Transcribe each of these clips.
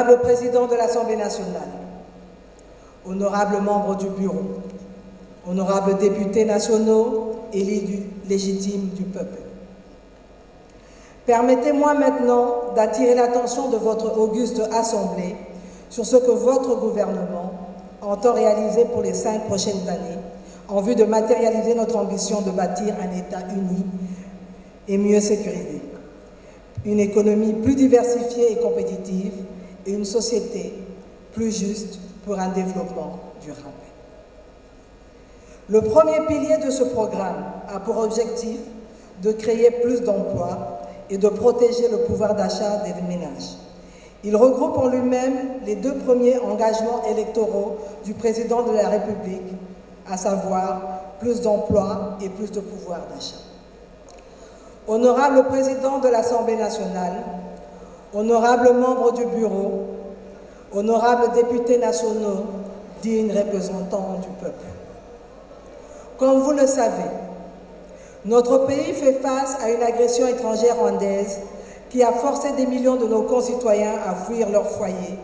Honorable Président de l'Assemblée nationale, honorables membres du Bureau, honorables députés nationaux, élus légitimes du peuple. Permettez-moi maintenant d'attirer l'attention de votre auguste Assemblée sur ce que votre gouvernement entend réaliser pour les 5 prochaines années en vue de matérialiser notre ambition de bâtir un État uni et mieux sécurisé, une économie plus diversifiée et compétitive et une société plus juste pour un développement durable. Le premier pilier de ce programme a pour objectif de créer plus d'emplois et de protéger le pouvoir d'achat des ménages. Il regroupe en lui-même les 2 premiers engagements électoraux du président de la République, à savoir plus d'emplois et plus de pouvoir d'achat. Honorable Président de l'Assemblée nationale, honorables membres du Bureau, honorables députés nationaux, dignes représentants du peuple. Comme vous le savez, notre pays fait face à une agression étrangère rwandaise qui a forcé des millions de nos concitoyens à fuir leur foyer,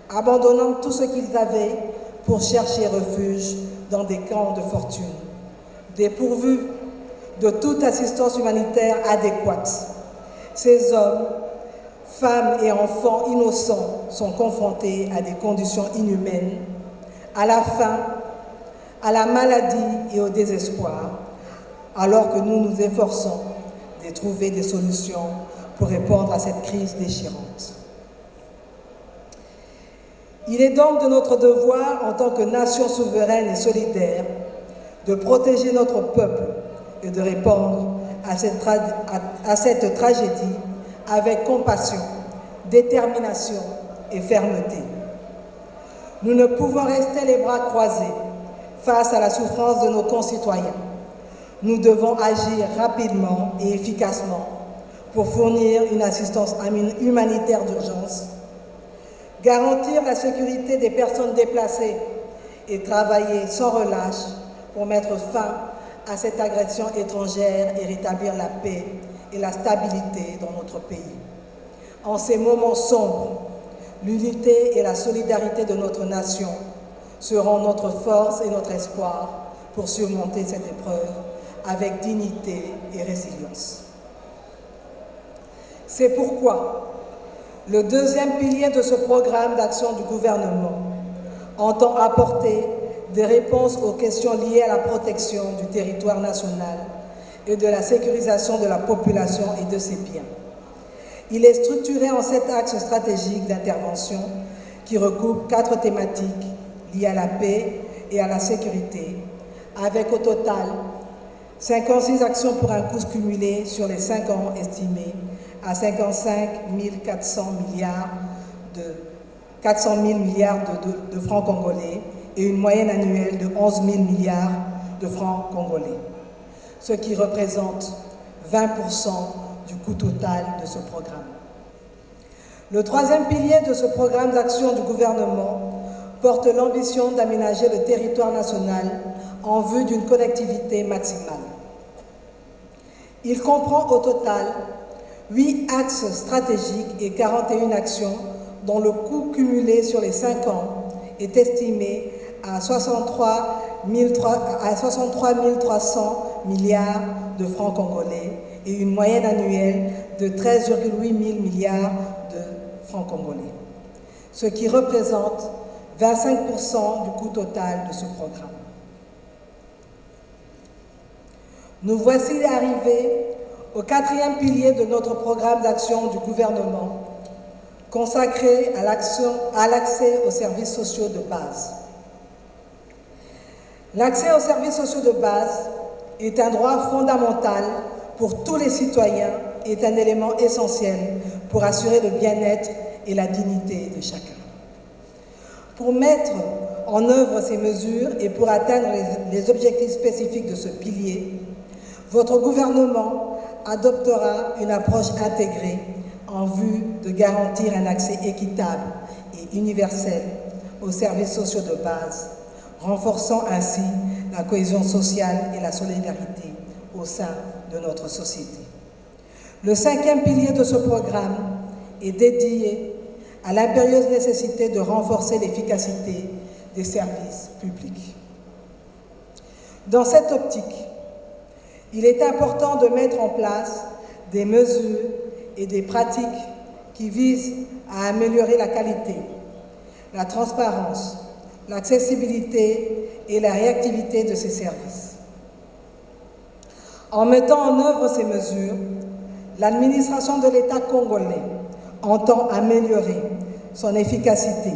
abandonnant tout ce qu'ils avaient pour chercher refuge dans des camps de fortune, dépourvus de toute assistance humanitaire adéquate. Ces hommes, femmes et enfants innocents sont confrontés à des conditions inhumaines, à la faim, à la maladie et au désespoir, alors que nous nous efforçons de trouver des solutions pour répondre à cette crise déchirante. Il est donc de notre devoir, en tant que nation souveraine et solidaire, de protéger notre peuple et de répondre à cette tragédie avec compassion, détermination et fermeté. Nous ne pouvons rester les bras croisés face à la souffrance de nos concitoyens. Nous devons agir rapidement et efficacement pour fournir une assistance humanitaire d'urgence, garantir la sécurité des personnes déplacées et travailler sans relâche pour mettre fin à cette agression étrangère et rétablir la paix et la stabilité dans notre pays. En ces moments sombres, l'unité et la solidarité de notre nation seront notre force et notre espoir pour surmonter cette épreuve avec dignité et résilience. C'est pourquoi le deuxième pilier de ce programme d'action du gouvernement entend apporter des réponses aux questions liées à la protection du territoire national et de la sécurisation de la population et de ses biens. Il est structuré en 7 axes stratégiques d'intervention qui recoupent 4 thématiques liées à la paix et à la sécurité, avec au total 56 actions pour un coût cumulé sur les 5 ans estimé à 55 400 milliards de francs congolais et une moyenne annuelle de 11 000 milliards de francs congolais, ce qui représente 20% du coût total de ce programme. Le troisième pilier de ce programme d'action du gouvernement porte l'ambition d'aménager le territoire national en vue d'une connectivité maximale. Il comprend au total 8 axes stratégiques et 41 actions dont le coût cumulé sur les 5 ans est estimé à 63 300 milliards de francs congolais et une moyenne annuelle de 13,8 milliards de francs congolais, ce qui représente 25% du coût total de ce programme. Nous voici arrivés au 4e pilier de notre programme d'action du gouvernement, consacré à l'accès aux services sociaux de base. L'accès aux services sociaux de base est un droit fondamental pour tous les citoyens et est un élément essentiel pour assurer le bien-être et la dignité de chacun. Pour mettre en œuvre ces mesures et pour atteindre les objectifs spécifiques de ce pilier, votre gouvernement adoptera une approche intégrée en vue de garantir un accès équitable et universel aux services sociaux de base, renforçant ainsi la cohésion sociale et la solidarité au sein de notre société. Le 5e pilier de ce programme est dédié à l'impérieuse nécessité de renforcer l'efficacité des services publics. Dans cette optique, il est important de mettre en place des mesures et des pratiques qui visent à améliorer la qualité, la transparence, l'accessibilité et la réactivité de ces services. En mettant en œuvre ces mesures, l'administration de l'État congolais entend améliorer son efficacité